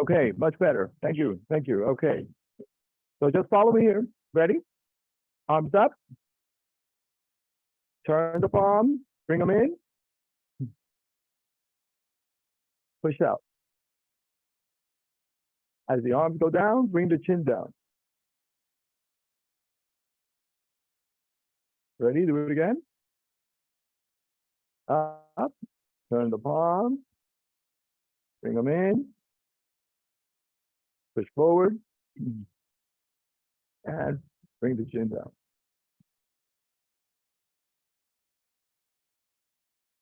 Okay, much better. Thank you. Thank you. Okay. So just follow me here. Ready? Arms up. Turn the palms. Bring them in. Push out. As the arms go down, bring the chin down. Ready? Do it again. Up. Turn the palms. Bring them in. Push forward. And bring the chin down.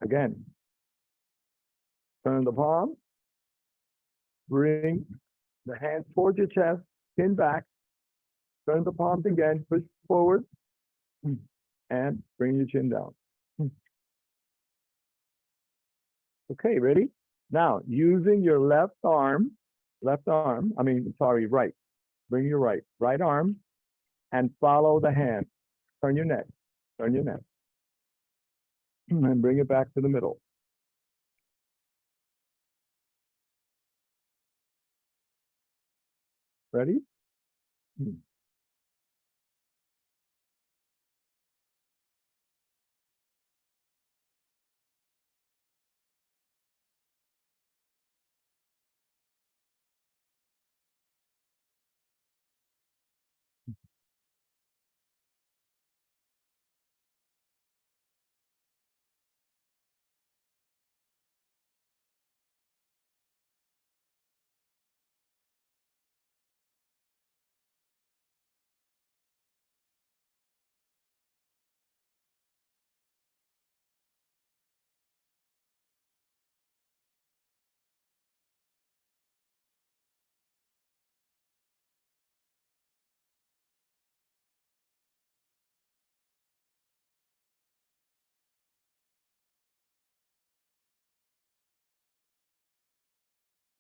Again. Turn the palm. Bring the hands towards your chest. Chin back. Turn the palms again. Push forward. And bring your chin down. Okay, ready? Now, using your right. Bring your right arm and follow the hand. Turn your neck. And bring it back to the middle. Ready?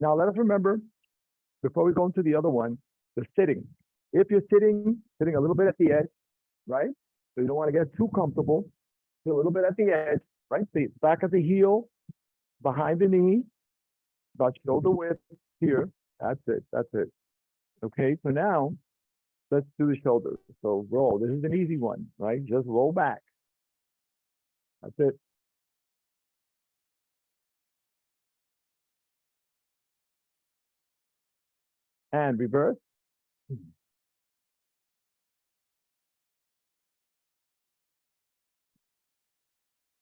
Now let us remember, before we go into the other one, the sitting. If you're sitting a little bit at the edge, right? So you don't want to get too comfortable. Sit a little bit at the edge, right? The back of the heel, behind the knee, about shoulder width here. That's it. Okay, so now let's do the shoulders. So roll. This is an easy one, right? Just roll back. That's it. And reverse.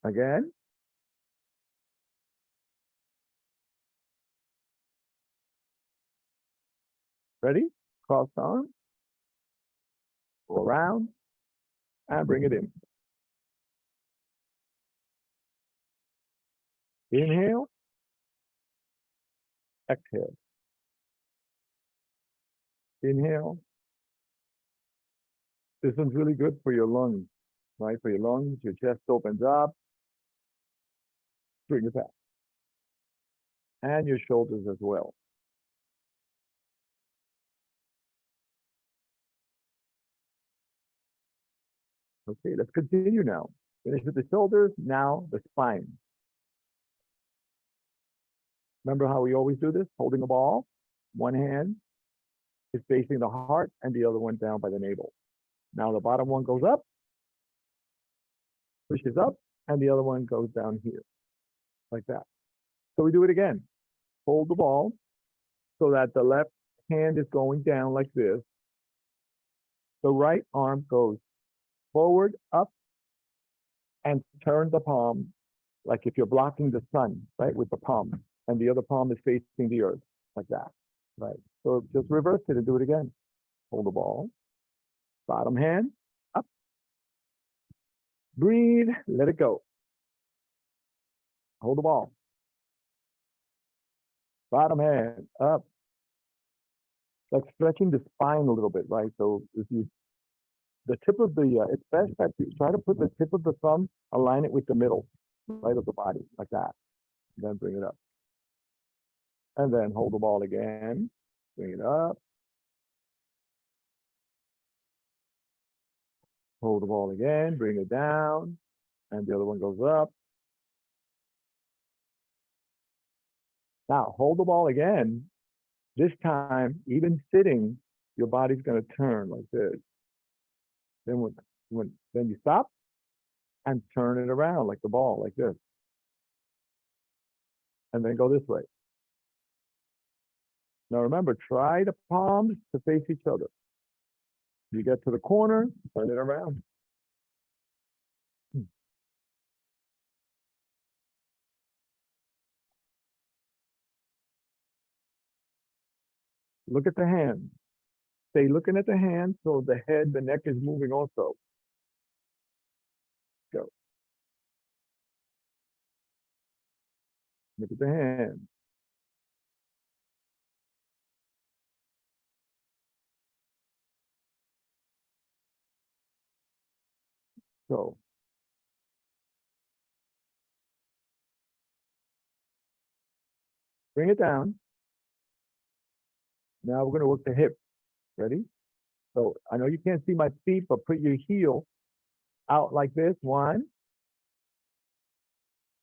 Again. Ready? Cross arm. Go around. And bring it in. Inhale. Exhale. Inhale. This one's really good for your lungs, right? For your lungs, your chest opens up. Bring it back. And your shoulders as well. Okay, let's continue now. Finish with the shoulders, now the spine. Remember how we always do this? Holding a ball. One hand is facing the heart and the other one down by the navel. Now the bottom one goes up, pushes up, and the other one goes down here, like that. So we do it again. Hold the ball so that the left hand is going down like this. The right arm goes forward, up, and turn the palm like if you're blocking the sun, right, with the palm, and the other palm is facing the earth, like that, right? So just reverse it and do it again. Hold the ball, bottom hand, up, breathe, let it go. Hold the ball. Bottom hand, up. Like stretching the spine a little bit, right? So if you, the tip of the, it's best that you try to put the tip of the thumb, align it with the middle, right, of the body, like that. And then bring it up. And then hold the ball again, bring it up. Hold the ball again, bring it down, and the other one goes up. Now, hold the ball again, This time, even sitting, your body's going to turn like this. Then then you stop and turn it around like the ball, like this. And then go this way. Now remember, try the palms to face each other. You get to the corner, turn it around. Look at the hand. Stay looking at the hand so the head, the neck is moving also. Go. Look at the hand. So. Bring it down. Now we're going to work the hip. Ready? So I know you can't see my feet, but put your heel out like this. One.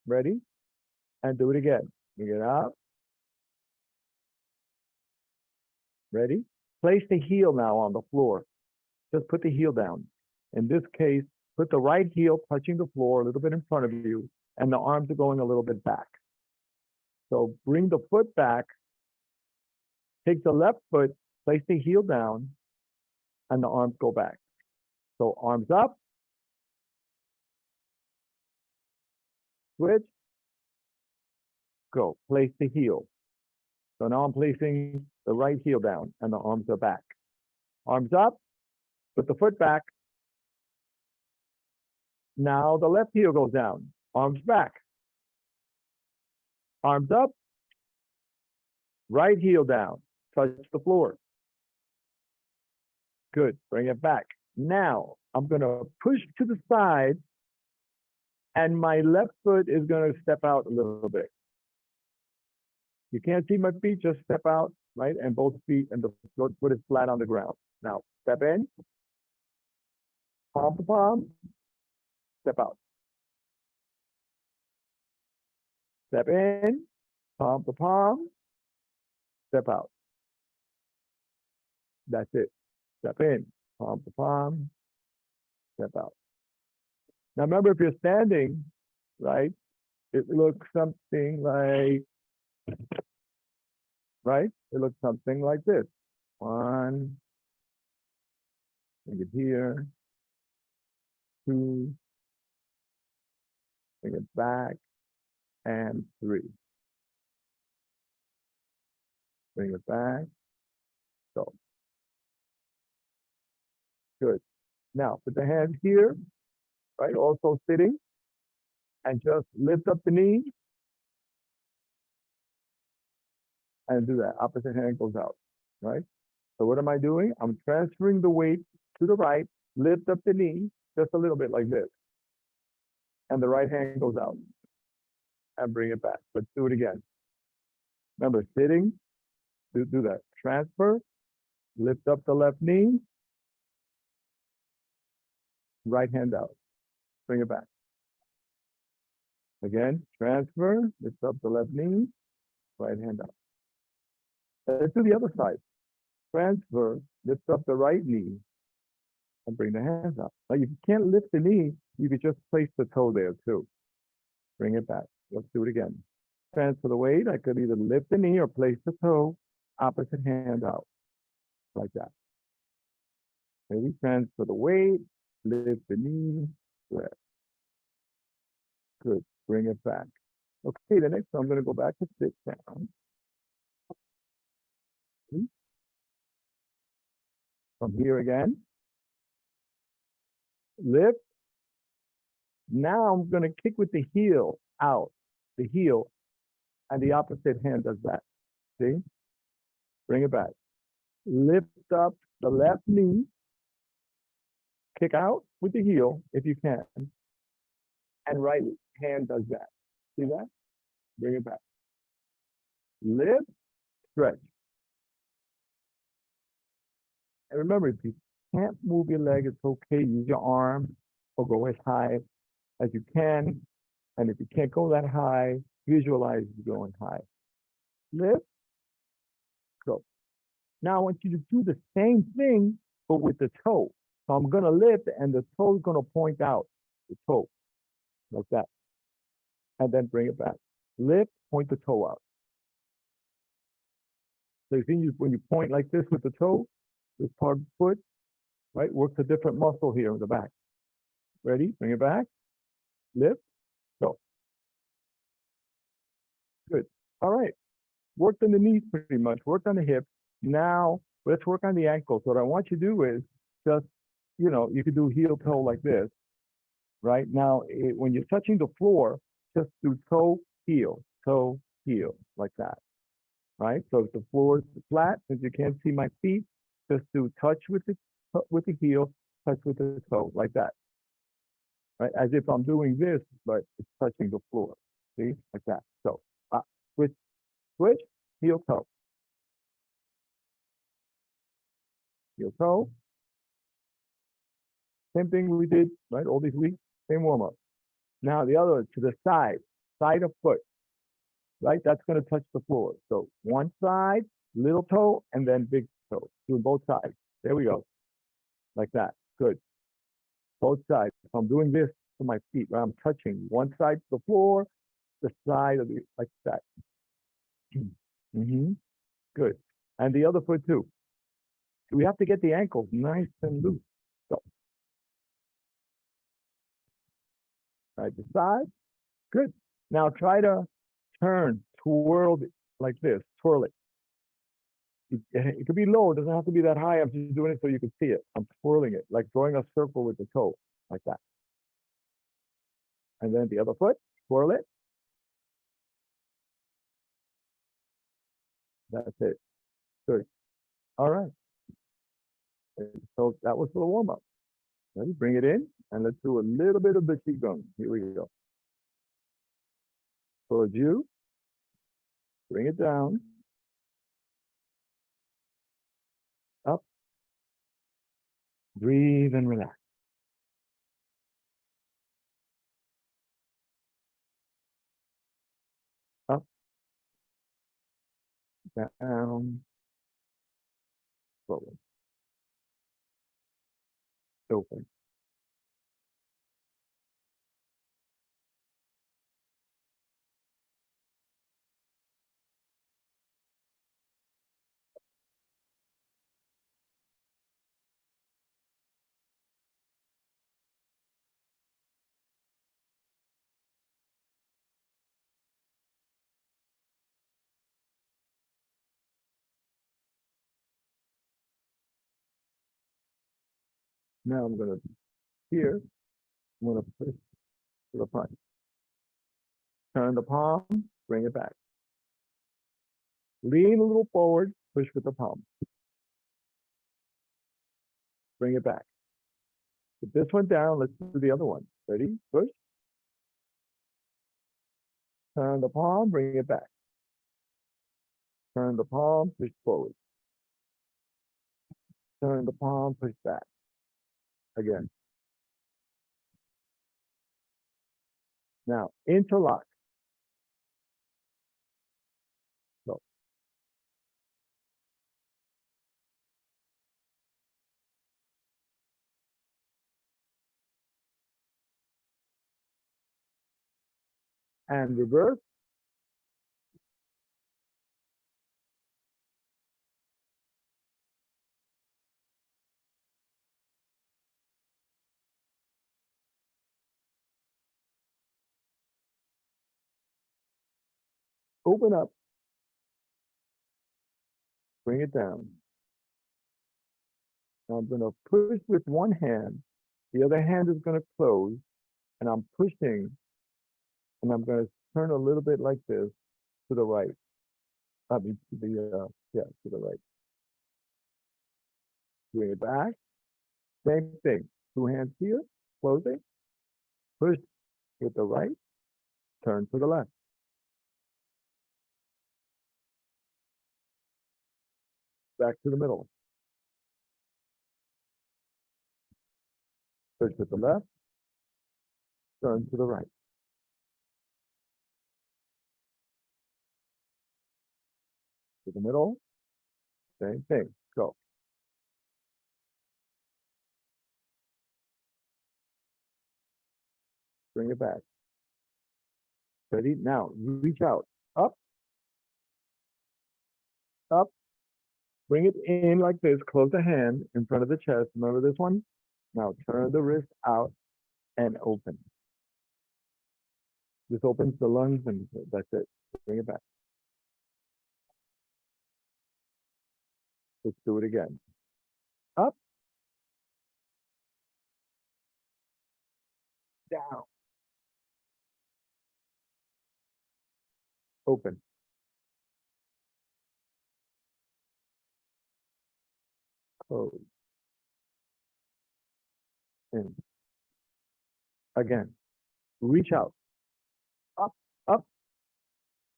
Ready? And do it again. Bring it out. Ready? Place the heel now on the floor. Just put the heel down. In this case, put the right heel touching the floor a little bit in front of you, and the arms are going a little bit back. So bring the foot back. Take the left foot, place the heel down, and the arms go back. So arms up. Switch. Go. Place the heel. So now I'm placing the right heel down, and the arms are back. Arms up. Put the foot back. Now the left heel goes down. Arms back. Arms up. Right heel down. Touch the floor. Good. Bring it back. Now I'm going to push to the side, and my left foot is going to step out a little bit. You can't see my feet, just step out, right? And both feet and the foot is flat on the ground. Now step in. Palm to palm. Step out. Step in. Palm to palm. Step out. That's it. Step in. Palm to palm. Step out. Now remember, if you're standing, right, it looks something like, right? It looks something like this. One. Bring it here. Two. Bring it back. And three. Bring it back. So. Good. Now put the hands here, right? Also sitting. And just lift up the knee. And do that. Opposite hand goes out, right? So what am I doing? I'm transferring the weight to the right, lift up the knee, just a little bit like this. And the right hand goes out. And bring it back. Let's do it again. Remember, sitting, do that. Transfer, lift up the left knee, right hand out. Bring it back. Again, transfer, lift up the left knee, right hand out. Let's do the other side. Transfer, lift up the right knee, and bring the hands out. Now, if you can't lift the knee, you could just place the toe there too. Bring it back. Let's do it again. Transfer the weight. I could either lift the knee or place the toe, opposite hand out, like that. Maybe transfer the weight, lift the knee, good. Good. Bring it back. Okay, the next one, I'm going to go back to sit down. From here again. Lift. Now I'm going to kick with the heel out. The heel. And the opposite hand does that. See? Bring it back. Lift up the left knee. Kick out with the heel if you can. And right hand does that. See that? Bring it back. Lift, stretch. And remember, if you can't move your leg, it's okay. Use your arm or go as high as you can. And if you can't go that high, visualize you going high. Lift, go. Now I want you to do the same thing, but with the toe. So I'm gonna lift and the toe is gonna point out, the toe, like that. And then bring it back. Lift, point the toe out. So you see, when you point like this with the toe, this part of the foot, right, works a different muscle here in the back. Ready? Bring it back. Lift, go. Good. All right. Worked on the knees pretty much, worked on the hips. Now let's work on the ankles. What I want you to do is just, you could do heel toe like this, right? Now, when you're touching the floor, just do toe, heel, like that, right? So if the floor is flat, since you can't see my feet, just do touch with the heel, touch with the toe, like that, right? As if I'm doing this, but it's touching the floor. See, like that. So switch, heel toe, heel toe. Same thing we did, right? All these weeks, same warm up. Now the other to the side of foot, right? That's going to touch the floor. So one side, little toe, and then big toe. Doing both sides. There we go. Like that. Good. Both sides. So I'm doing this to my feet, right? I'm touching one side to the floor, the side of the, like that. Good. And the other foot too. We have to get the ankles nice and loose. So, right to side. Good. Now try to turn, twirl it like this. Twirl it. It could be low. It doesn't have to be that high. I'm just doing it so you can see it. I'm twirling it, like drawing a circle with the toe, like that. And then the other foot, twirl it. That's it. Good. All right. So that was for the warm up. Ready? Bring it in, and let's do a little bit of the qigong. Here we go. Towards you. Bring it down. Up. Breathe and relax. Up. Down. Slowly. Open. Now I'm going to, here, I'm going to push to the front. Turn the palm, bring it back. Lean a little forward, push with the palm. Bring it back. Put this one down, let's do the other one. Ready? Push. Turn the palm, bring it back. Turn the palm, push forward. Turn the palm, push back. Again. Now, interlock. So, and reverse. Open up. Bring it down. Now I'm going to push with one hand. The other hand is going to close. And I'm pushing. And I'm going to turn a little bit like this to the right. I mean, to the right. Bring it back. Same thing. Two hands here. Closing. Push with the right. Turn to the left. Back to the middle. Push with the left. Turn to the right. To the middle. Same thing. Go. Bring it back. Ready? Now, reach out. Up, up. Bring it in like this. Close the hand in front of the chest. Remember this one? Now, turn the wrist out and open. This opens the lungs and that's it. Bring it back. Let's do it again. Up, down, open. Close. In. Again. Reach out. Up, up.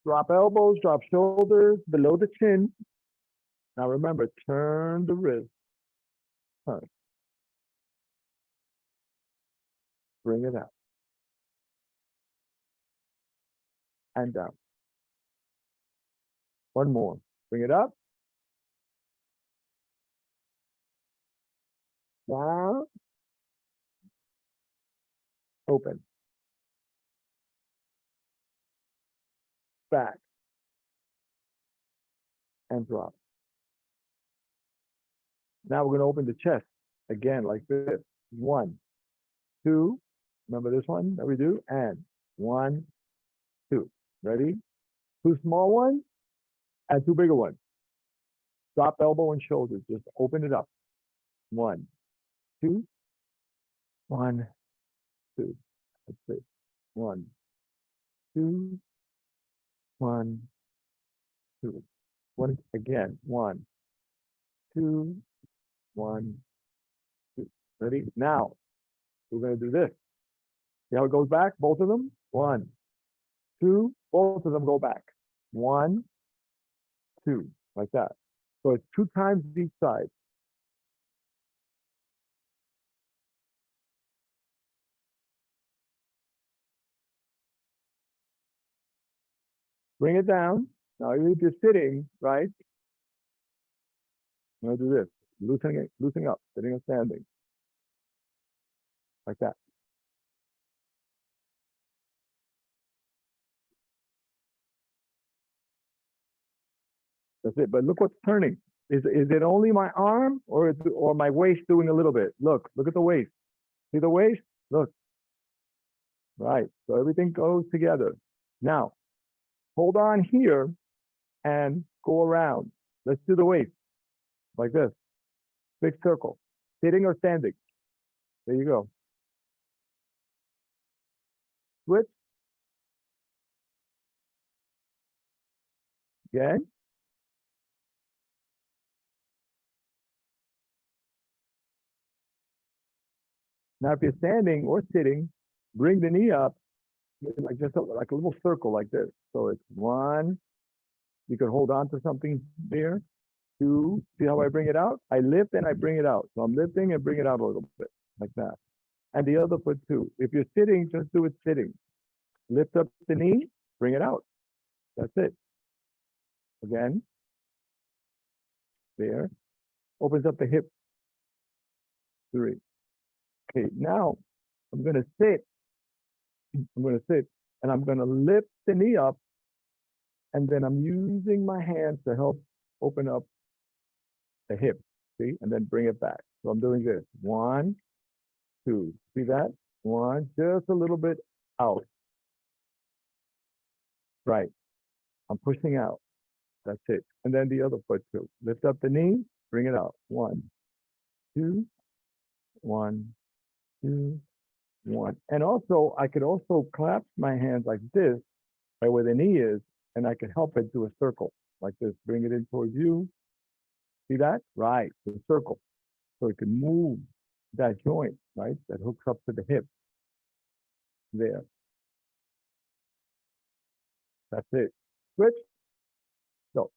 Drop elbows, drop shoulders below the chin. Now remember, turn the wrist. Turn. Bring it out. And down. One more. Bring it up. Down. Open. Back. And drop. Now we're going to open the chest again like this. 1, 2. Remember this one that we do? And 1, 2. Ready? 2 small ones and 2 bigger ones. Drop elbow and shoulders. Just open it up. 1, 2. 1, 2. That's it. 1, 2. 1, 2. One again. 1, 2. 1, 2. Ready? Now we're going to do this. See how it goes back? Both of them? 1, 2. Both of them go back. 1, 2. Like that. So it's 2 times each side. Bring it down. Now, if you're sitting, right? I'm going to do this. Loosening up, sitting and standing. Like that. That's it. But look what's turning. Is it only my arm or my waist doing a little bit? Look at the waist. See the waist? Look. Right. So everything goes together. Now, hold on here and go around. Let's do the waist. Like this. Big circle. Sitting or standing. There you go. Switch. Again. Now, if you're standing or sitting, bring the knee up like just like a little circle like this. So it's 1. You can hold on to something there. 2. See how I bring it out? I lift and I bring it out. So I'm lifting and bring it out a little bit like that. And the other foot too. If you're sitting, just do it sitting. Lift up the knee, bring it out. That's it. Again. There. Opens up the hip. 3. Okay, now I'm going to sit. I'm going to sit and I'm going to lift the knee up. And then I'm using my hands to help open up the hip. See? And then bring it back. So I'm doing this. 1, 2. See that? 1, just a little bit out. Right. I'm pushing out. That's it. And then the other foot too. Lift up the knee, bring it out. 1, 2, 1, 2, 1. And also, I could also clasp my hands like this, right where the knee is, and I could help it do a circle like this. Bring it in towards you. See that? Right. The circle. So it can move that joint, right? That hooks up to the hip. There. That's it. Switch. Go.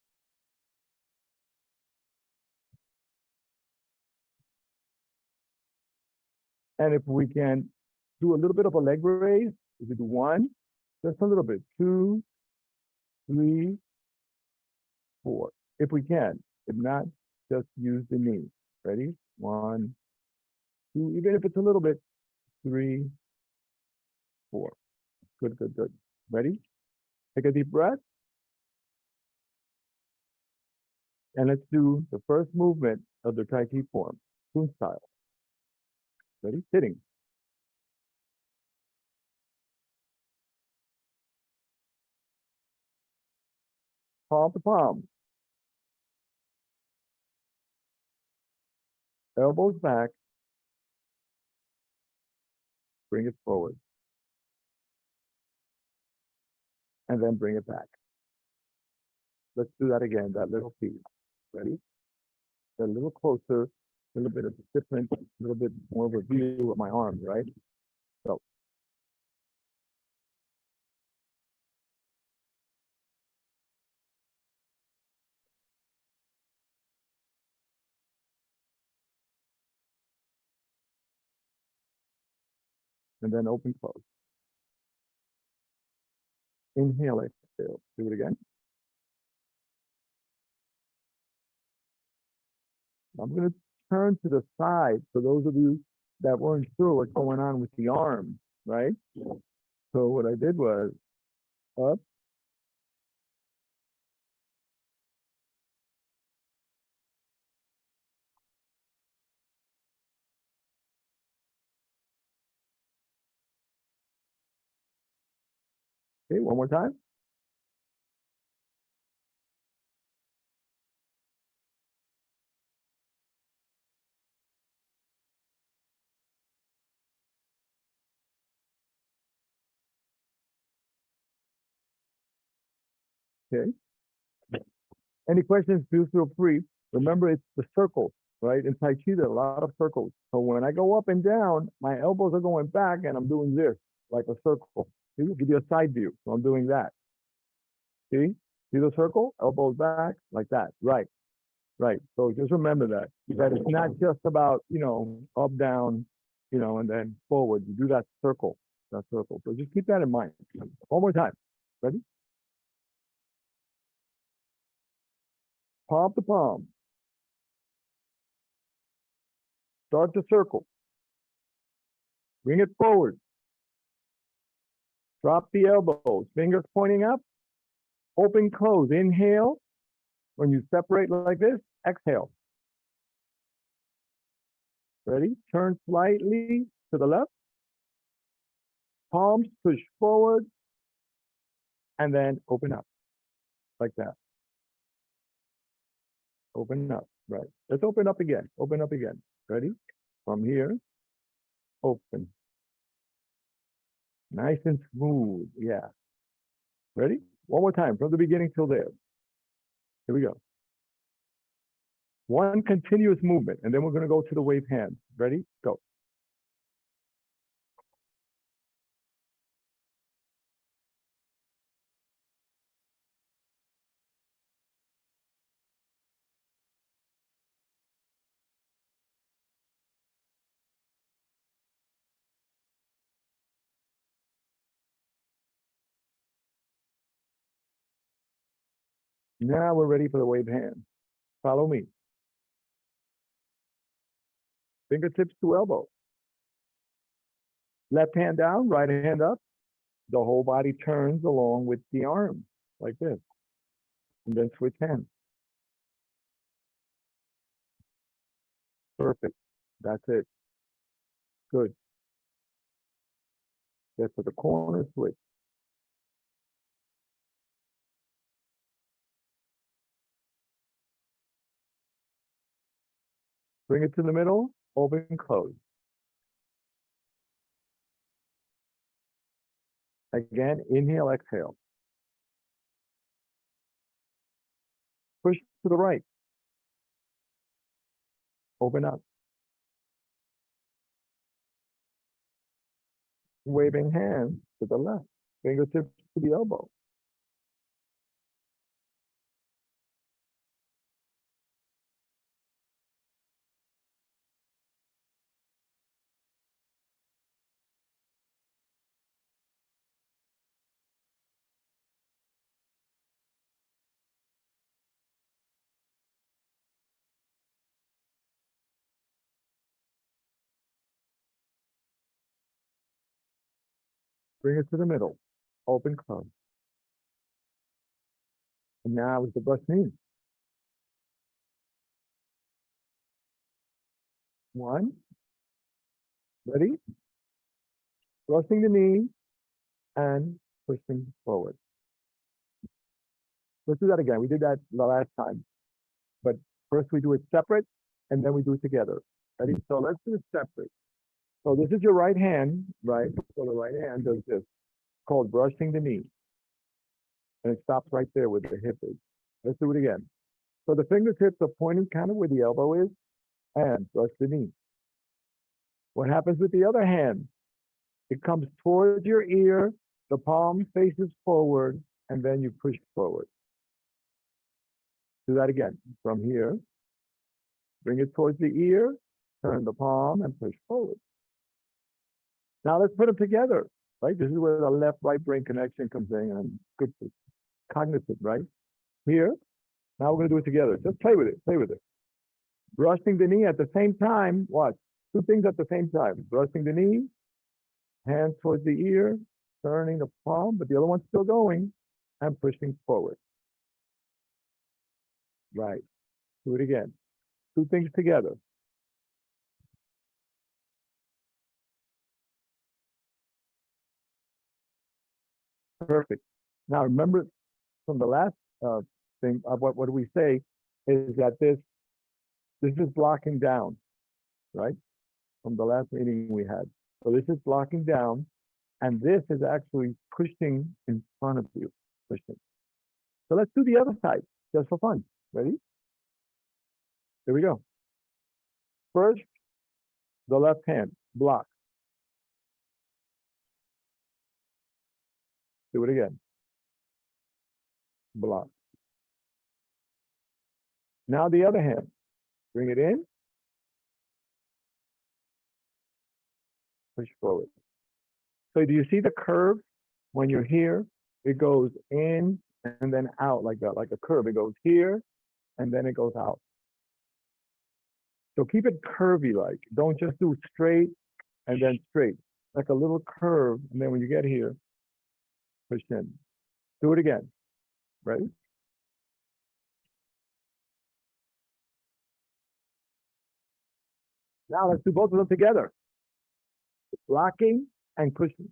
And if we can do a little bit of a leg raise, if we do 1, just a little bit, 2, 3, 4. If we can. If not, just use the knee. Ready? 1, 2, even if it's a little bit, 3, 4. Good, good, good. Ready? Take a deep breath. And let's do the first movement of the Tai Chi form, Kun style. Ready? Sitting. Palm to palm. Elbows back. Bring it forward. And then bring it back. Let's do that again, that little piece. Ready? A little closer, a little bit of different, a little bit more of a view of my arms, right? So. And then open, close. Inhale, exhale. Do it again. I'm going to turn to the side for those of you that weren't sure what's going on with the arm, right? So what I did was up, okay, one more time. Okay. Any questions, please feel free. Remember, it's the circle, right? In Tai Chi, there are a lot of circles. So when I go up and down, my elbows are going back and I'm doing this, like a circle. It'll give you a side view. So I'm doing that. See? See the circle? Elbows back, like that. Right. Right. So just remember that it's not just about, up, down, and then forward. You do that circle. So just keep that in mind. One more time. Ready? Palm to palm. Start to circle. Bring it forward. Drop the elbows. Fingers pointing up. Open, close. Inhale. When you separate like this, exhale. Ready? Turn slightly to the left. Palms push forward. And then open up. Like that. Open up. Right. Let's open up again. Open up again. Ready? From here. Open. Nice and smooth. Yeah. Ready? One more time from the beginning till there. Here we go. One continuous movement, and then we're going to go to the wave hand. Ready? Go. Now we're ready for the wave hand. Follow me. Fingertips to elbow. Left hand down, right hand up. The whole body turns along with the arm, like this. And then switch hands. Perfect. That's it. Good. Get to the corner, switch. Bring it to the middle, open, close. Again, inhale, exhale. Push to the right. Open up. Waving hands to the left. Fingertips to the elbow. Bring it to the middle. Open, close. And now is the brush knee. One. Ready? Brushing the knee and pushing forward. Let's do that again. We did that the last time. But first we do it separate and then we do it together. Ready? So let's do it separate. So this is your right hand, right? So the right hand does this. It's called brushing the knee. And it stops right there where the hip is. Let's do it again. So the fingertips are pointing kind of where the elbow is and brush the knee. What happens with the other hand? It comes towards your ear, the palm faces forward, and then you push forward. Do that again. From here, bring it towards the ear, turn the palm, and push forward. Now let's put them together, right? This is where the left-right brain connection comes in, and good for cognitive, right? Here, now we're going to do it together. Just play with it, play with it. Brushing the knee at the same time, watch. Two things at the same time. Brushing the knee, hand towards the ear, turning the palm, but the other one's still going, and pushing forward. Right. Do it again. Two things together. Perfect. Now remember from the last thing, what do we say is that this is blocking down, right? From the last meeting we had. So this is blocking down, and this is actually pushing in front of you, pushing. So let's do the other side, just for fun. Ready? Here we go. First, the left hand, block. Do it again. Block. Now the other hand, bring it in, push forward. So do you see the curve? When you're here, it goes in and then out like that, like a curve. It goes here and then it goes out. So keep it curvy like. Don't just do straight and then straight. Like a little curve, and then when you get here, push in. Do it again. Ready? Now let's do both of them together. Blocking and pushing.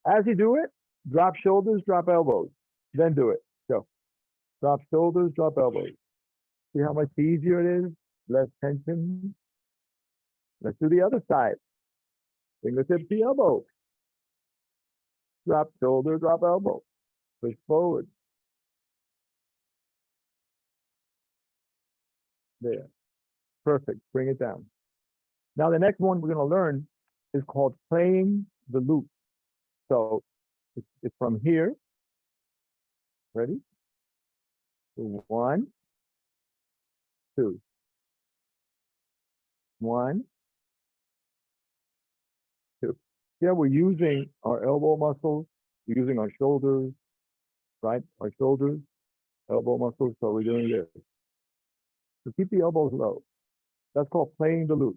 As you do it, drop shoulders, drop elbows. Then do it. Go. Drop shoulders, drop elbows. See how much easier it is? Less tension. Let's do the other side. Fingertips to elbow. Drop shoulder, drop elbow. Push forward. There. Perfect. Bring it down. Now the next one we're going to learn is called playing the loop. So it's from here. Ready? 1, 2. 1, 2. Yeah, we're using our elbow muscles, we're using our shoulders, right? Our shoulders, elbow muscles. So we're doing this. So keep the elbows low. That's called playing the loop.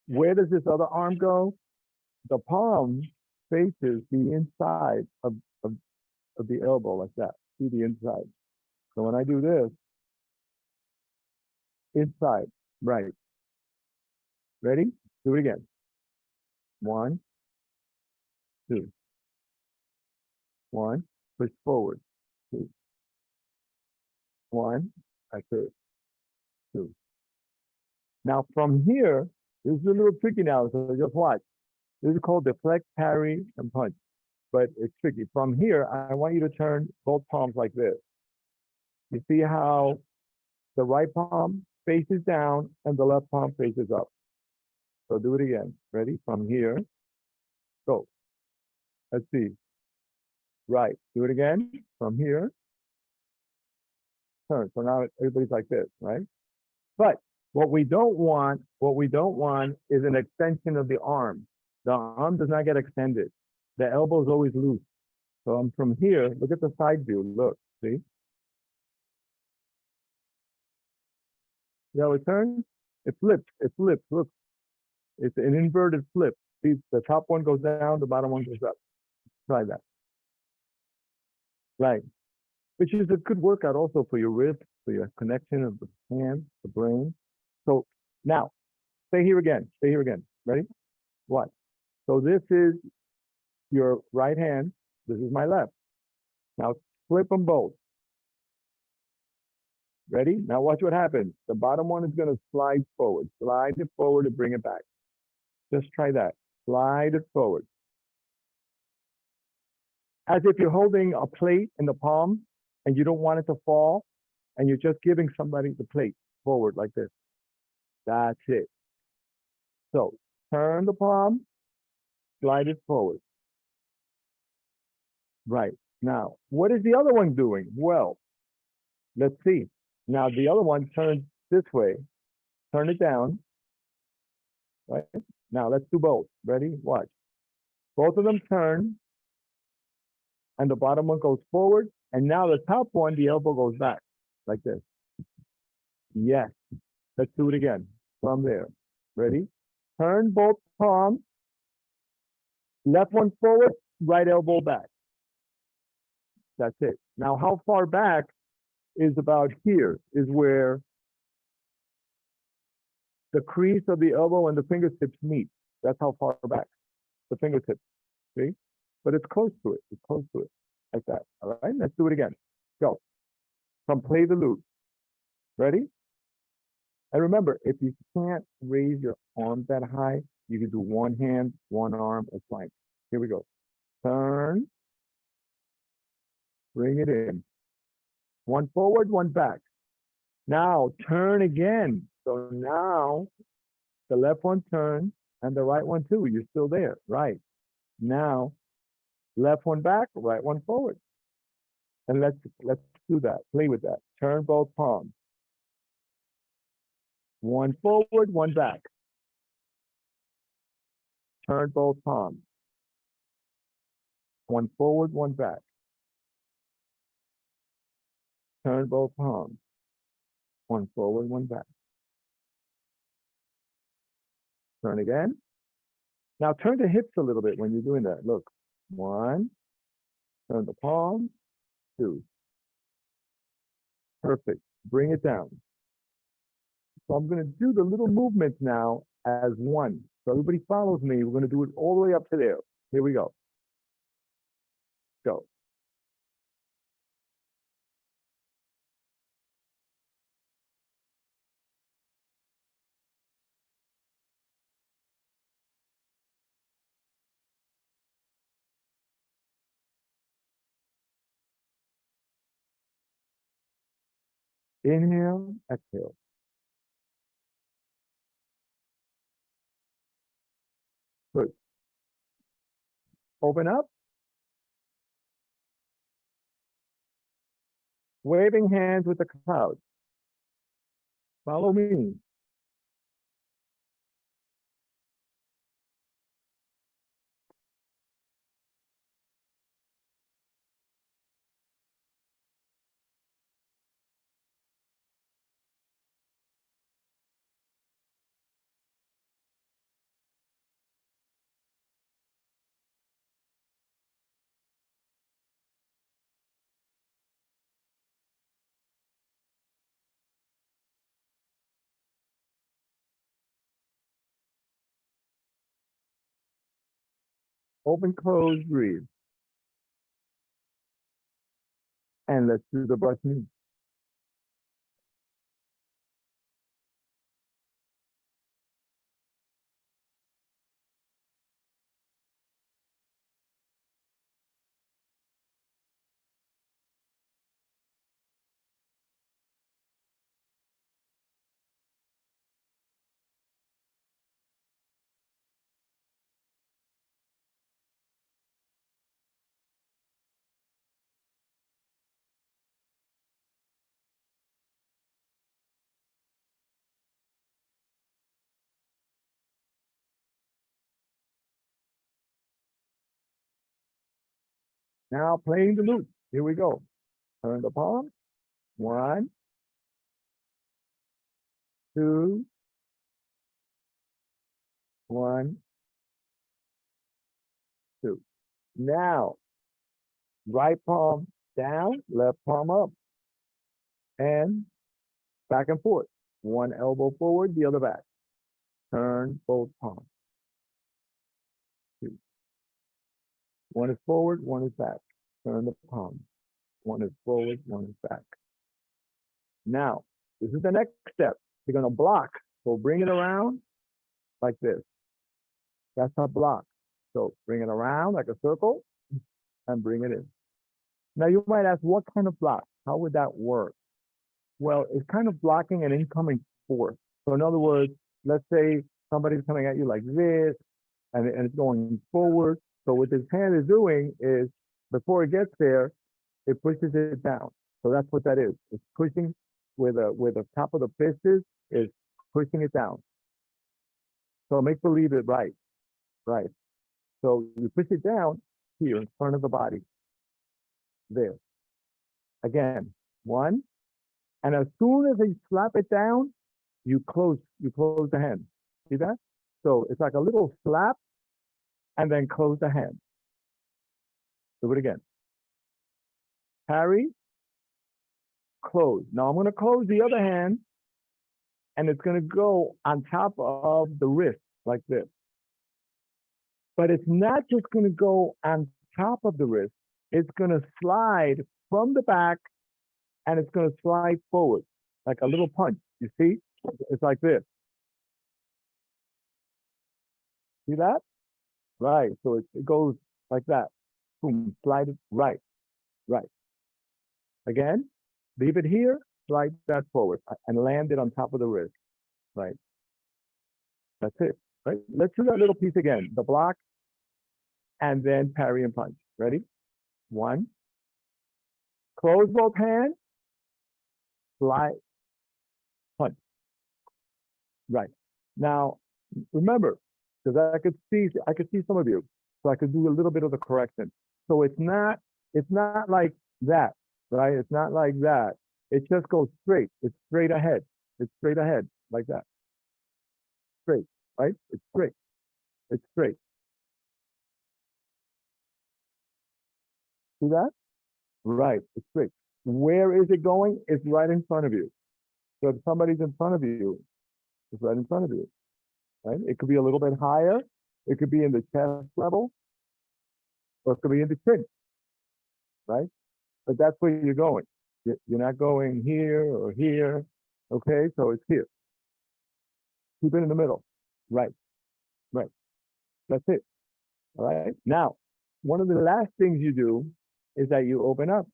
Where does this other arm go? The palm faces the inside of the elbow like that. See the inside. So when I do this, inside, right. Ready? Do it again. 1, 2. 1, push forward. 2. 1, that's it. 2. Now from here, this is a little tricky now, so just watch. This is called deflect, parry, and punch. But it's tricky. From here, I want you to turn both palms like this. You see how the right palm faces down and the left palm faces up. So do it again. Ready? From here, go. Let's see. Right. Do it again. From here, turn. So now everybody's like this, right? But what we don't want is an extension of the arm. The arm does not get extended. The elbow is always loose. So I'm from here. Look at the side view. Look, see? See how it turns? It flips. It flips. Look, it's an inverted flip. See, the top one goes down, the bottom one goes up. Try that. Right. Which is a good workout also for your wrist, for your connection of the hand, the brain. So now, stay here again. Stay here again. Ready? Watch. So this is your right hand. This is my left. Now flip them both. Ready? Now watch what happens. The bottom one is going to slide forward. Slide it forward and bring it back. Just try that. Slide it forward. As if you're holding a plate in the palm and you don't want it to fall, and you're just giving somebody the plate forward like this. That's it. So turn the palm, slide it forward. Right. Now, what is the other one doing? Well, let's see. Now the other one turns this way. Turn it down. Right. Now let's do both. Ready? Watch. Both of them turn, and the bottom one goes forward. And now the top one, the elbow goes back like this. Yes. Let's do it again from there. Ready? Turn both palms. Left one forward, right elbow back. That's it. Now, how far back is about here, is where the crease of the elbow and the fingertips meet. That's how far back, the fingertips, see? But it's close to it, it's close to it, like that, all right? Let's do it again. Go. From play the lute. Ready? And remember, if you can't raise your arms that high, you can do one hand, one arm, it's fine. Here we go. Turn. Bring it in. One forward, one back. Now turn again. So now the left one turns and the right one too. You're still there. Right. Now left one back, right one forward. And let's do that. Play with that. Turn both palms. One forward, one back. Turn both palms. One forward, one back. Turn both palms. One forward, one back. Turn again. Now turn the hips a little bit when you're doing that. Look. One. Turn the palms. Two. Perfect. Bring it down. So I'm going to do the little movements now as one. So everybody follows me. We're going to do it all the way up to there. Here we go. Go. Inhale, exhale. Good. Open up. Waving hands with the clouds. Follow me. Open, close, breathe. And let's do the breath in. Now playing the loop. Here we go. Turn the palm. 1, 2, 1, 2. Now, right palm down, left palm up, and back and forth. One elbow forward, the other back. Turn both palms. 2. One is forward, one is back. Turn the palm. One is forward, one is back. Now, this is the next step. You're going to block. So bring it around like this. That's a block. So bring it around like a circle and bring it in. Now you might ask, what kind of block? How would that work? Well, it's kind of blocking an incoming force. So in other words, let's say somebody's coming at you like this, and it's going forward. So what this hand is doing is, before it gets there, it pushes it down. So that's what that is. It's pushing with the top of the fist is pushing it down. So make believe it right. So you push it down here in front of the body. There. Again, 1. And as soon as you slap it down, you close the hand. See that? So it's like a little slap and then close the hand. Do it again. Parry, close. Now I'm going to close the other hand, and it's going to go on top of the wrist like this. But it's not just going to go on top of the wrist. It's going to slide from the back, and it's going to slide forward like a little punch. You see? It's like this. See that? Right. So it goes like that. Boom, slide it right. Again, leave it here, slide that forward, and land it on top of the wrist. Right. That's it. Right. Let's do that little piece again. The block, and then parry and punch. Ready? 1. Close both hands. Slide. Punch. Right. Now, remember, because I could see some of you, so I could do a little bit of the correction. So it's not like that, right? It's not like that. It just goes straight. It's straight ahead. It's straight ahead, like that. Straight, right? It's straight. It's straight. See that? Right. It's straight. Where is it going? It's right in front of you. So if somebody's in front of you, it's right in front of you. Right? It could be a little bit higher. It could be in the chest level, or it could be in the chin. Right? But that's where you're going. You're not going here or here. Okay, so it's here. Keep it in the middle. Right. That's it. All right. Now, one of the last things you do is that you open up.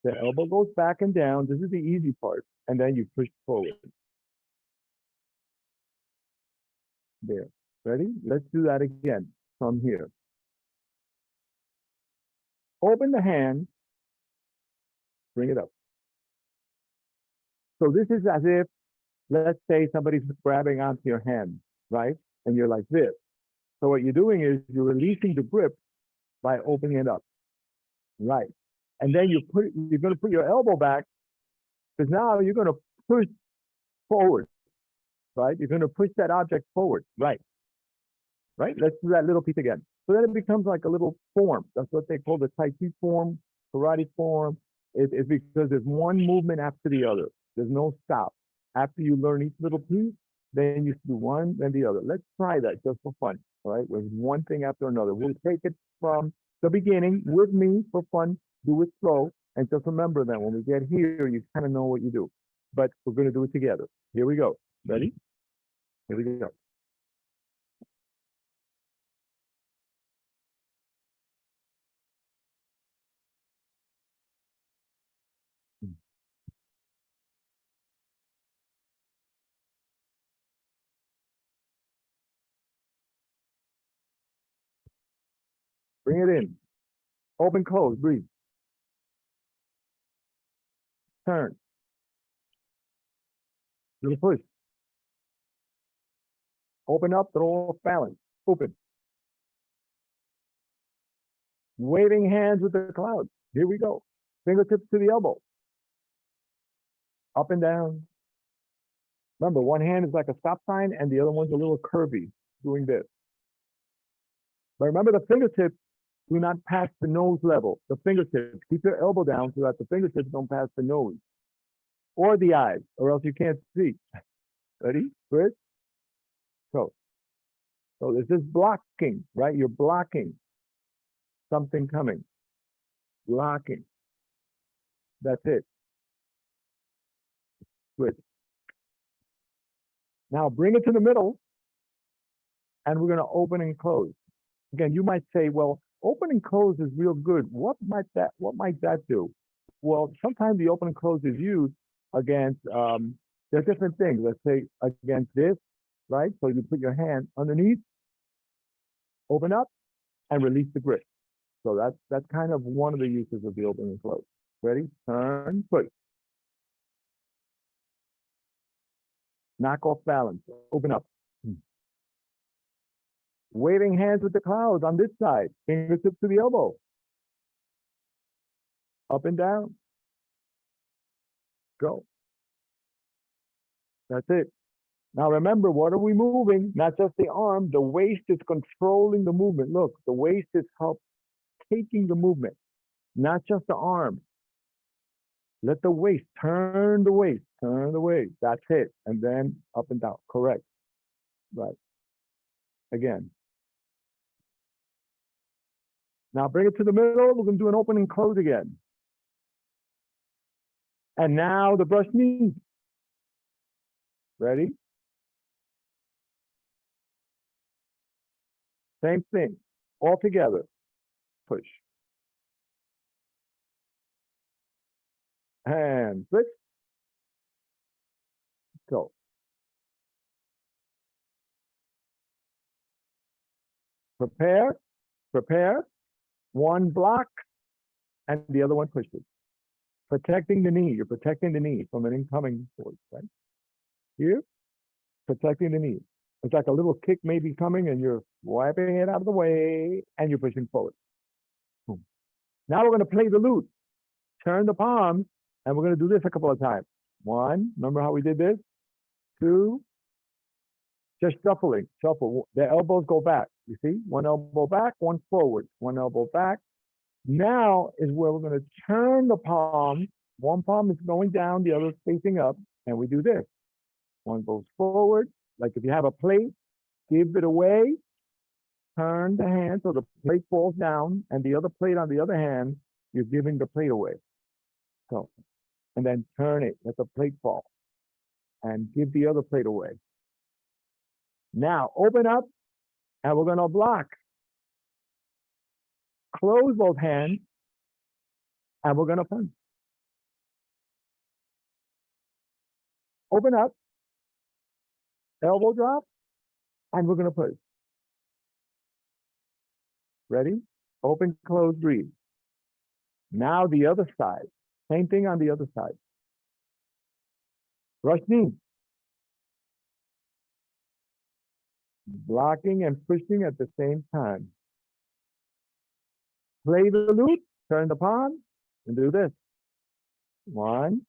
The elbow goes back and down. This is the easy part. And then you push forward. There. Ready? Let's do that again from here. Open the hand. Bring it up. So this is as if, let's say somebody's grabbing onto your hand, right? And you're like this. So what you're doing is you're releasing the grip by opening it up. Right. And then you're going to put your elbow back, because now you're going to push forward, right? You're going to push that object forward, right? Let's do that little piece again. So then it becomes like a little form. That's what they call the Tai Chi form, karate form. It's because there's one movement after the other. There's no stop. After you learn each little piece, then you do one, then the other. Let's try that just for fun, all right? With one thing after another. We'll take it from the beginning with me for fun, do it slow, and just remember that when we get here, you kind of know what you do. But we're going to do it together. Here we go. Ready? Here we go. Bring it in. Open, close, breathe. Turn. Little push. Open up, throw off balance. Open. Waving hands with the clouds. Here we go. Fingertips to the elbow. Up and down. Remember, one hand is like a stop sign and the other one's a little curvy, doing this. But remember, the fingertips do not pass the nose level. The fingertips, keep your elbow down so that the fingertips don't pass the nose or the eyes, or else you can't see. Ready? Good. So this is blocking, right? You're blocking something coming. Blocking. That's it. Good. Now bring it to the middle, and we're going to open and close. Again, you might say, well, open and close is real good. What might that do? Well, sometimes the open and close is used against, there's different things. Let's say against this, right? So you put your hand underneath, open up, and release the grip. So that's kind of one of the uses of the open and close. Ready? Turn, push. Knock off balance, open up. Waving hands with the clouds on this side, fingertips to the elbow. Up and down. Go. That's it. Now remember, what are we moving? Not just the arm, the waist is controlling the movement. Look, the waist is taking the movement, not just the arm. Let the waist, turn the waist, turn the waist. That's it. And then up and down. Correct. Right. Again. Now bring it to the middle. We're going to do an open and close again. And now the brush knee. Ready? Same thing. All together. Push. And switch. Go. Prepare. Prepare. One block and the other one pushes. Protecting the knee. You're protecting the knee from an incoming force, right? Here, protecting the knee. It's like a little kick may be coming and you're wiping it out of the way and you're pushing forward. Boom. Now we're going to play the lute. Turn the palms and we're going to do this a couple of times. One, remember how we did this? Two, just shuffling, shuffle. The elbows go back. You see? One elbow back, one forward, one elbow back. Now is where we're going to turn the palm. One palm is going down, the other is facing up, and we do this. One goes forward, like if you have a plate, give it away, turn the hand so the plate falls down, and the other plate on the other hand, you're giving the plate away. So, and then turn it, let the plate fall, and give the other plate away. Now, open up, and we're going to block. Close both hands, and we're going to punch. Open up, elbow drop, and we're going to push. Ready? Open, close, breathe. Now the other side. Same thing on the other side. Brush knee. Blocking and pushing at the same time. Play the lute, turn the palm, and do this. One,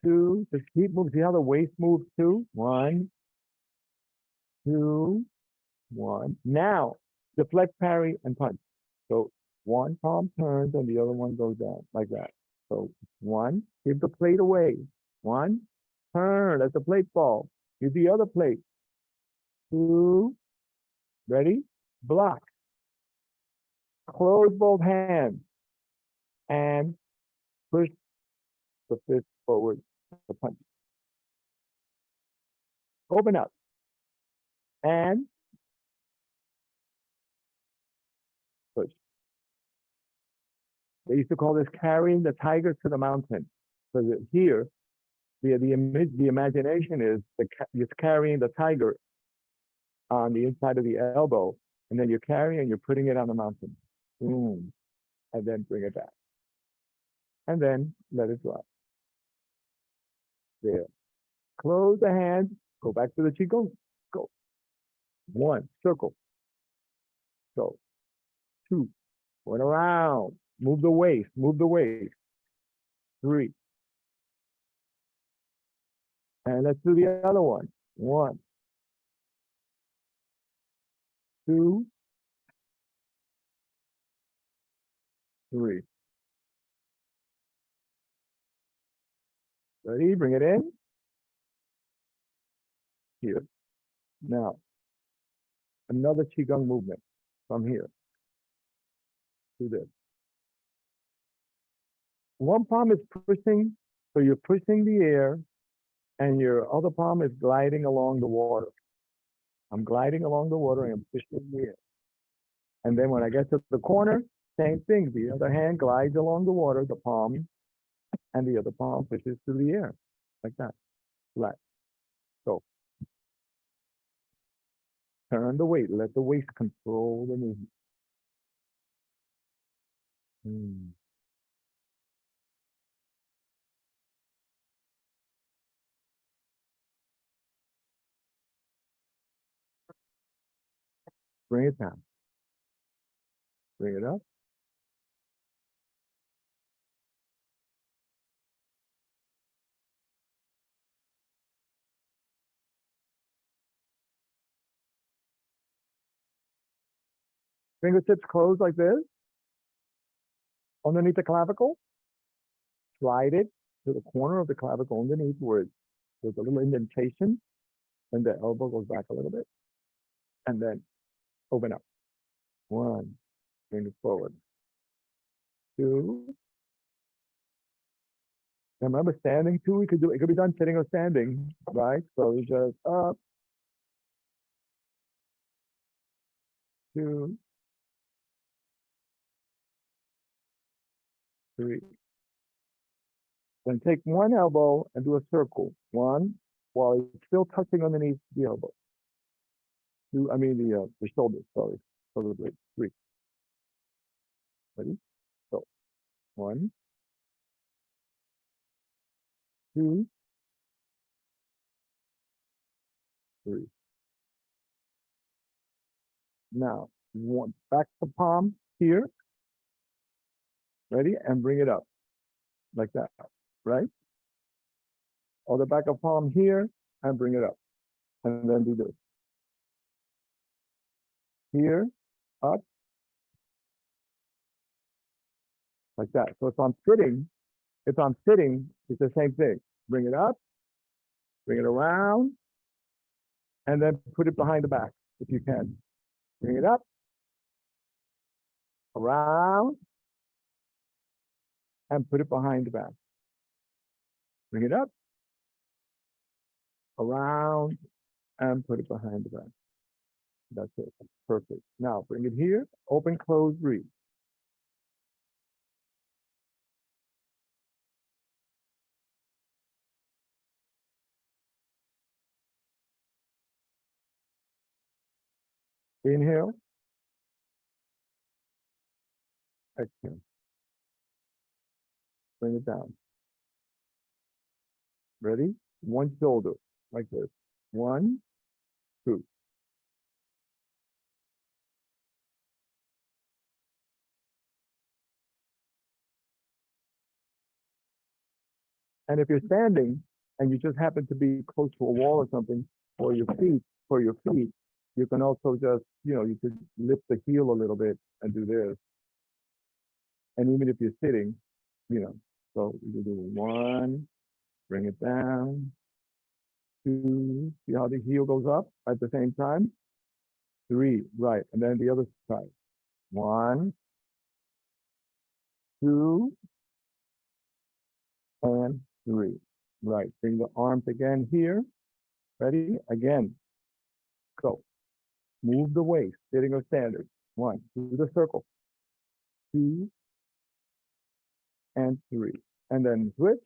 two, just keep moving. See how the waist moves too? One, two, one. Now, deflect, parry, and punch. So one palm turns and the other one goes down like that. So one, give the plate away. One, turn, let the plate fall. Give the other plate. Two, ready? Block. Close both hands and push the fist forward to punch. Open up and push. They used to call this carrying the tiger to the mountain. So that here, the imagination is you're carrying the tiger on the inside of the elbow, and then you're carrying, you're putting it on the mountain. Boom. And then bring it back. And then let it drop. There. Close the hand. Go back to the Qigong. Go. One. Circle. Go. 2. Going around. Move the waist. Move the waist. 3. And let's do the other one. 1, 2, 3. Ready? Bring it in. Here. Now, another Qigong movement from here. Do this. One palm is pushing, so you're pushing the air, and your other palm is gliding along the water. I'm gliding along the water and I'm pushing the air. And then when I get to the corner, same thing. The other hand glides along the water, the palm, and the other palm pushes through the air. Like that. Flat. So turn the weight. Let the waist control the movement. Bring it down. Bring it up. Fingertips closed like this. Underneath the clavicle. Slide it to the corner of the clavicle underneath where there's a little indentation. And the elbow goes back a little bit. And then open up. 1. Bring it forward. 2. And remember, standing 2, we could do it. It could be done sitting or standing, right? So you just up. 2, 3. Then take one elbow and do a circle. 1, while it's still touching underneath the elbow. 2, I mean the shoulder, sorry. Shoulder blade. 3. Ready? So 1, 2, 3. Now, back the palm here. Ready? And bring it up. Like that. Right? Or the back of palm here and bring it up. And then do this. Here, up. Like that. So if I'm sitting, it's the same thing. Bring it up, bring it around, and then put it behind the back if you can. Bring it up, around, and put it behind the back. Bring it up, around, and put it behind the back. That's it. Perfect. Now bring it here, open, close, breathe. Inhale. Exhale. Bring it down. Ready? One shoulder, like this. 1, 2. And if you're standing and you just happen to be close to a wall or something, or your feet, you can also just, you could lift the heel a little bit and do this. And even if you're sitting, so you can do 1, bring it down, 2, see how the heel goes up at the same time? 3, right, and then the other side. 1, 2, and 3. Right, bring the arms again here. Ready? Again. Go. Move the waist, sitting or standing. 1, do the circle. 2, and 3. And then switch.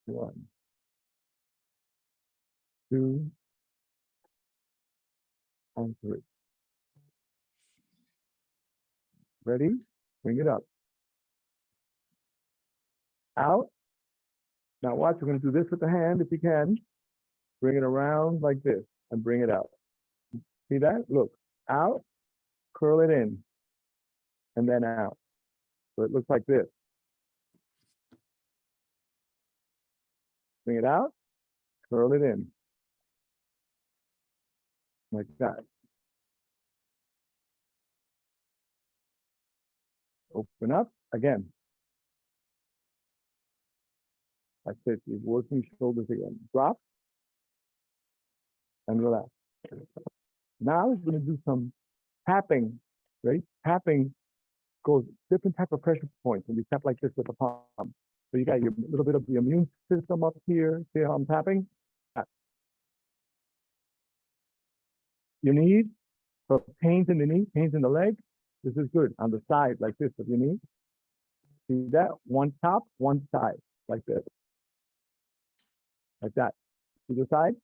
1, 2, and 3. Ready? Bring it up. Out. Now watch, we're going to do this with the hand if you can. Bring it around like this and bring it out. See that? Look. Out. Curl it in. and then out. So it looks like this. Bring it out, curl it in, like that. Open up, again. That's it, you're working shoulders again. Drop, and relax. Now we're gonna do some tapping, right? Tapping goes different type of pressure points when you tap like this with the palm. So you got your little bit of the immune system up here. See how I'm tapping? Tap. Your knees, so pains in the knee, pains in the leg. This is good. On the side, like this, of your knee. See that? One top, one side, like this. Like that. To the side.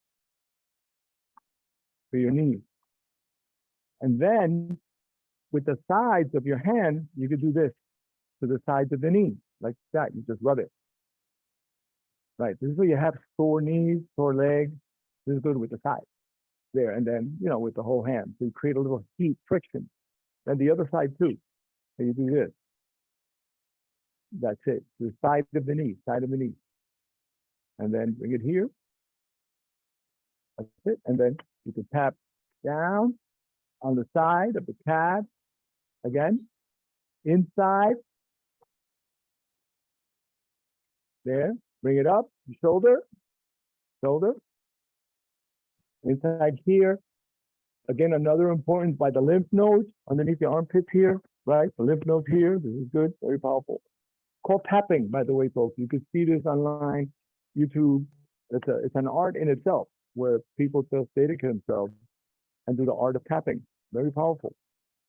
For your knees. And then, with the sides of your hand, you could do this to the sides of the knee, like that. You just rub it. Right. This is where you have sore knees, sore legs. This is good with the side. There, and then, you know, with the whole hand. So you create a little heat, friction. Then the other side too. So you do this. That's it. The side of the knee, side of the knee. And then bring it here. That's it. And then you can tap down on the side of the calf. Again, inside. There. Bring it up. Shoulder. Shoulder. Inside here. Again, another important by the lymph nodes underneath the armpits here, right? The lymph nodes here. This is good. Very powerful. Called tapping, by the way, folks. You can see this online, YouTube. It's an art in itself where people just dedicate themselves and do the art of tapping. Very powerful.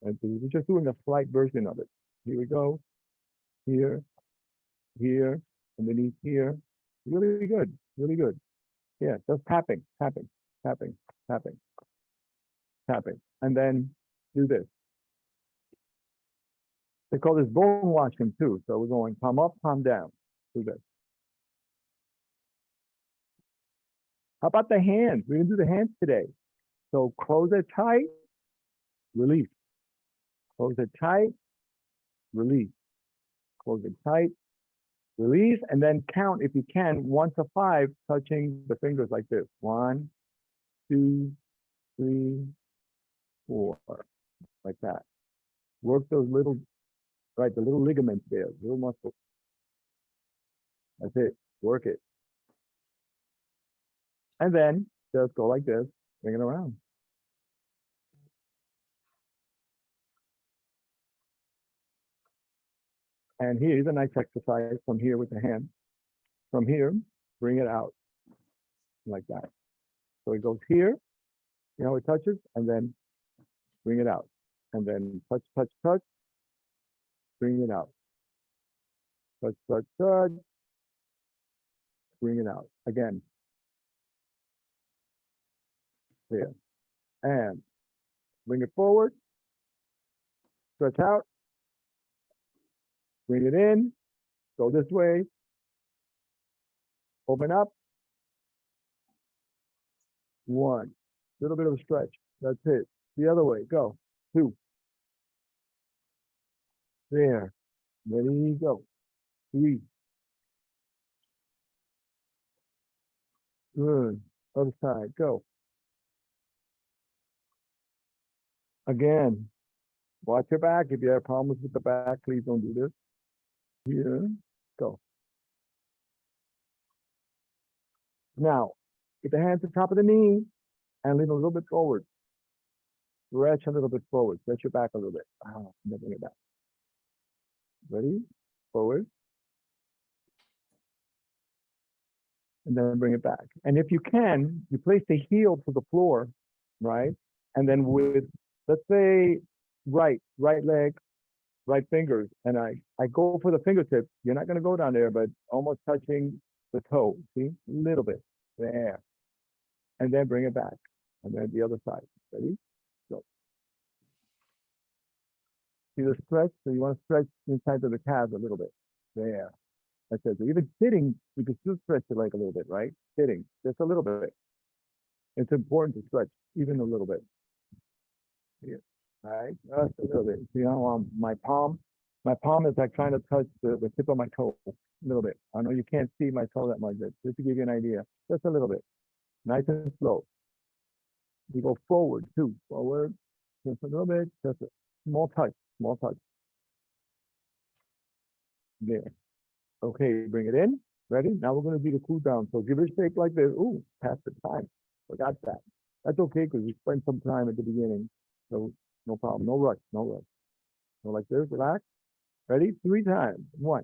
And so we're just doing a slight version of it. Here we go. Here, here, underneath here. Really good. Really good. Yeah, just tapping, tapping, tapping, tapping, tapping. And then do this. They call this bone washing too. So we're going palm up, palm down. Do this. How about the hands? We're gonna do the hands today. So close it tight, release. Close it tight, release. Close it tight, release, and then count if you can 1 to 5, touching the fingers like this. 1, 2, 3, 4, like that. Work those little, right, the little ligaments there, little muscles. That's it. Work it. And then just go like this, bring it around. And here's a nice exercise from here with the hand. From here, bring it out like that. So it goes here, you know, it touches, and then bring it out. And then touch, touch, touch, bring it out. Touch, touch, touch, bring it out. Again. There. And bring it forward, stretch out, bring it in, go this way, open up. 1, little bit of a stretch. That's it. The other way, go. 2. There. Ready, go. 3. Good. Other side, go. Again, watch your back. If you have problems with the back, please don't do this. Here, go. Now, get the hands at the top of the knee and lean a little bit forward. Stretch a little bit forward. Stretch your back a little bit. And then bring it back. Ready? Forward. And then bring it back. And if you can, you place the heel to the floor, right? And then with, let's say, right leg, right fingers, and I go for the fingertips. You're not going to go down there, but almost touching the toe. See, a little bit there, and then bring it back, and then the other side. Ready? Go. See the stretch? So you want to stretch inside of the calves a little bit. There. That's it. So even sitting, you can still stretch the leg a little bit, right? Sitting, just a little bit. It's important to stretch even a little bit. Here. All right, just a little bit. See how my palm is like trying to touch the tip of my toe a little bit. I know you can't see my toe that much, but just to give you an idea, just a little bit, nice and slow. We go forward too, forward, just a little bit, just a small touch. There. Okay, bring it in. Ready? Now we're going to do the cool down. So give it a shake like this. Ooh, past the time. Forgot that. That's okay because we spent some time at the beginning. So no problem. No rush. No rush. So like this, relax. Ready? 3 times. One.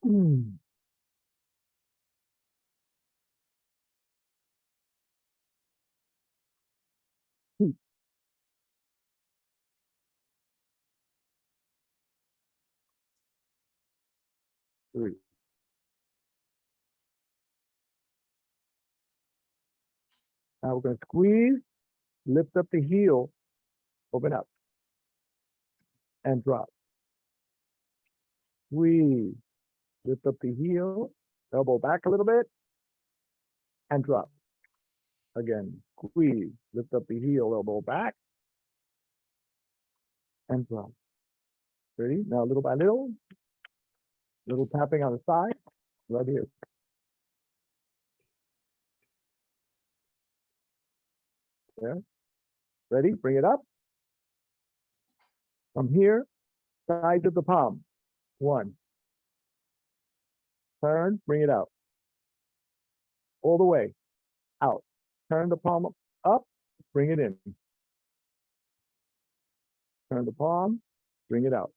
Mm, 2, 3. Now we're going to squeeze, lift up the heel, open up, and drop. Squeeze, lift up the heel, elbow back a little bit, and drop. Again, squeeze, lift up the heel, elbow back, and drop. Ready? Now little by little tapping on the side, right here. There. Ready? Bring it up. From here, sides of the palm. 1. Turn, bring it out. All the way. Out. Turn the palm up, bring it in. Turn the palm, bring it out.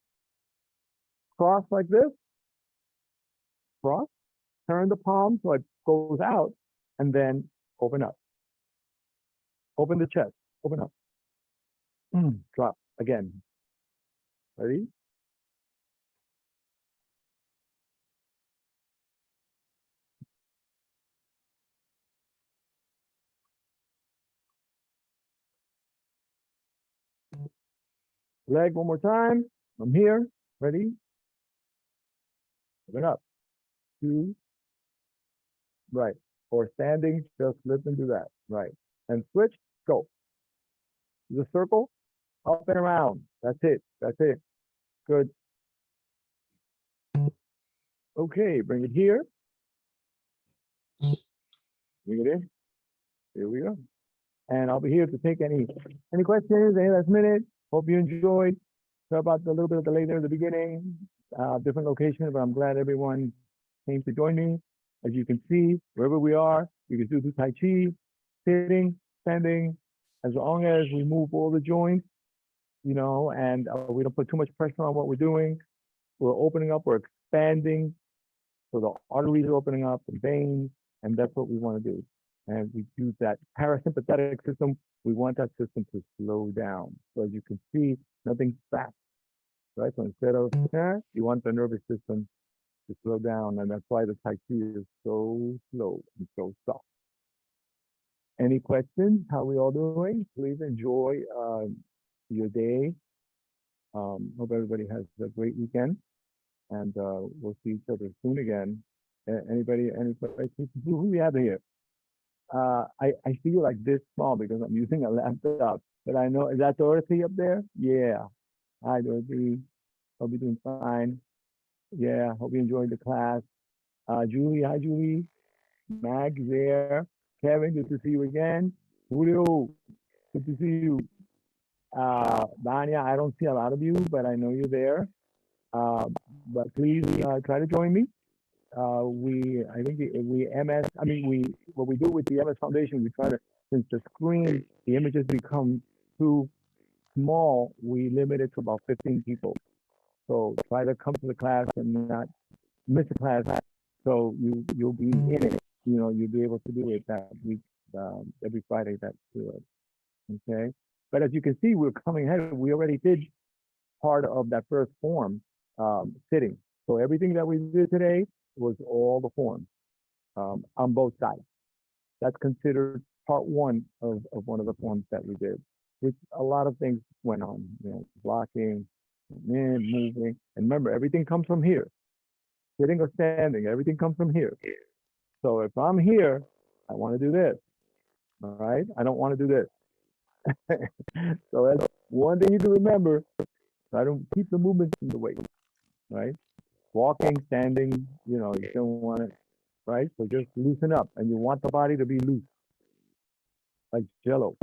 Cross like this. Cross. Turn the palm so it goes out, and then open up. Open the chest. Open up. Drop. Again. Ready? Leg one more time. From here. Ready? Open up. 2. Right. Or standing, just lift and do that. Right. And switch. Go. The circle. Up and around. That's it. That's it. Good. Okay. Bring it here. Bring it in. Here we go. And I'll be here to take any questions, any last minute. Hope you enjoyed. Sorry about the little bit of delay there at the beginning, different location, but I'm glad everyone came to join me. As you can see, wherever we are, we can do Tai Chi, sitting, standing, as long as we move all the joints, and we don't put too much pressure on what we're doing. We're opening up, we're expanding, so the arteries are opening up, the veins, and that's what we want to do. And we use that parasympathetic system. We want that system to slow down. So as you can see, nothing's fast, right? So instead of, you want the nervous system to slow down. And that's why the Tai Chi is so slow and so soft. Any questions? How are we all doing? Please enjoy your day. Hope everybody has a great weekend. And we'll see each other soon again. Anybody, any questions? Who we have here? I feel like this small because I'm using a laptop. But I know, is that Dorothy up there? Yeah. Hi, Dorothy. Hope you're doing fine. Yeah, hope you enjoyed the class. Julie, hi, Julie. Mag there. Kevin, good to see you again. Julio, good to see you. Vanya, I don't see a lot of you, but I know you're there. But please try to join me. I think we MS, I mean, what we do with the MS Foundation, we try to, since the screen, the images become too small, we limit it to about 15 people. So try to come to the class and not miss a class. So you'll be in it. You'll be able to do it that week, every Friday. That's good. Okay. But as you can see, we're coming ahead. We already did part of that first form, sitting. So everything that we did today was all the forms on both sides. That's considered part one of one of the forms that we did, which a lot of things went on, blocking, moving. And remember, everything comes from here. Sitting or standing, everything comes from here. So if I'm here, I want to do this. All right? I don't want to do this. So that's one thing you can remember. Try to keep the movement in the weight, right? Walking, standing, you don't want to, right? So just loosen up, and you want the body to be loose, like jello,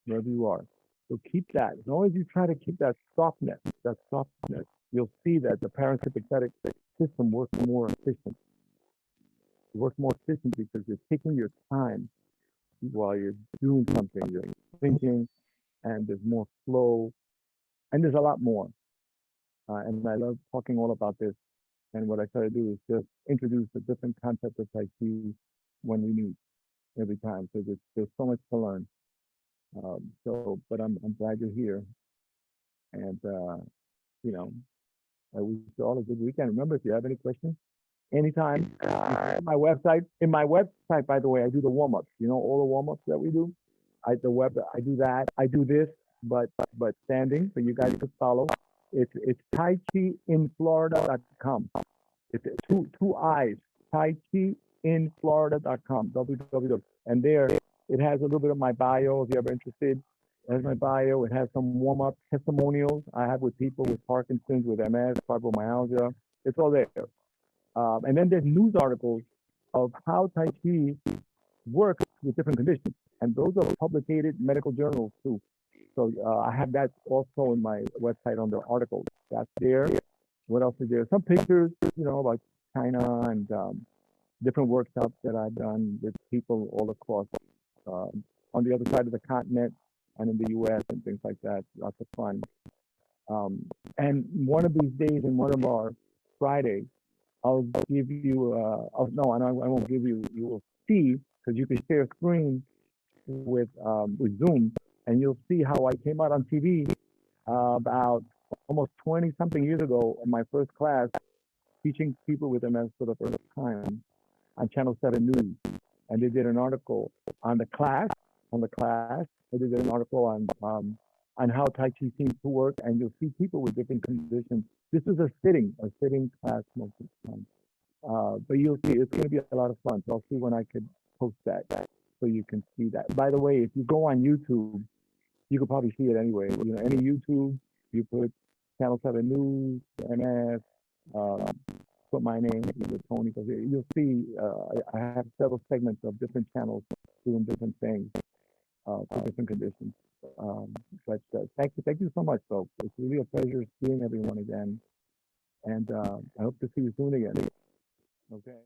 wherever you are. So keep that. As long as you try to keep that softness, you'll see that the parasympathetic system works more efficient. It works more efficient because you're taking your time while you're doing something. You're thinking, and there's more flow, and there's a lot more. And I love talking all about this. And what I try to do is just introduce a different concept of Tai Chi when we meet every time. So there's so much to learn. But I'm glad you're here. And, you know, I wish you all a good weekend. Remember, if you have any questions, anytime, in my website, by the way, I do the warm-ups. All the warm-ups that we do. I do that. I do this, but standing, so you guys could follow. It's taichiinflorida.com. It's two I's, taichiinflorida.com, www. And there, it has a little bit of my bio if you're ever interested. It has my bio. It has some warm-up testimonials I have with people with Parkinson's, with MS, fibromyalgia. It's all there. And then there's news articles of how Tai Chi works with different conditions. And those are publicated medical journals too. So I have that also in my website under articles. That's there. What else is there? Some pictures, about China and different workshops that I've done with people all across on the other side of the continent and in the U.S. and things like that. Lots of fun. And one of these days, in one of our Fridays, I'll give you. No, I won't give you. You will see, because you can share a screen with Zoom, and you'll see how I came out on TV about almost 20 something years ago in my first class, teaching people with MS for the first time on Channel 7 News. And they did an article on the class, They did an article on how Tai Chi seems to work, and you'll see people with different conditions. This is a sitting class most of the time. But you'll see, it's going to be a lot of fun. So I'll see when I could post that so you can see that. By the way, if you go on YouTube, you could probably see it anyway. Any YouTube, you put Channel 7 News, MS, put my name, Tony, because you'll see I have several segments of different channels doing different things for different conditions. But thank you so much, folks. It's really a pleasure seeing everyone again. And I hope to see you soon again. Okay.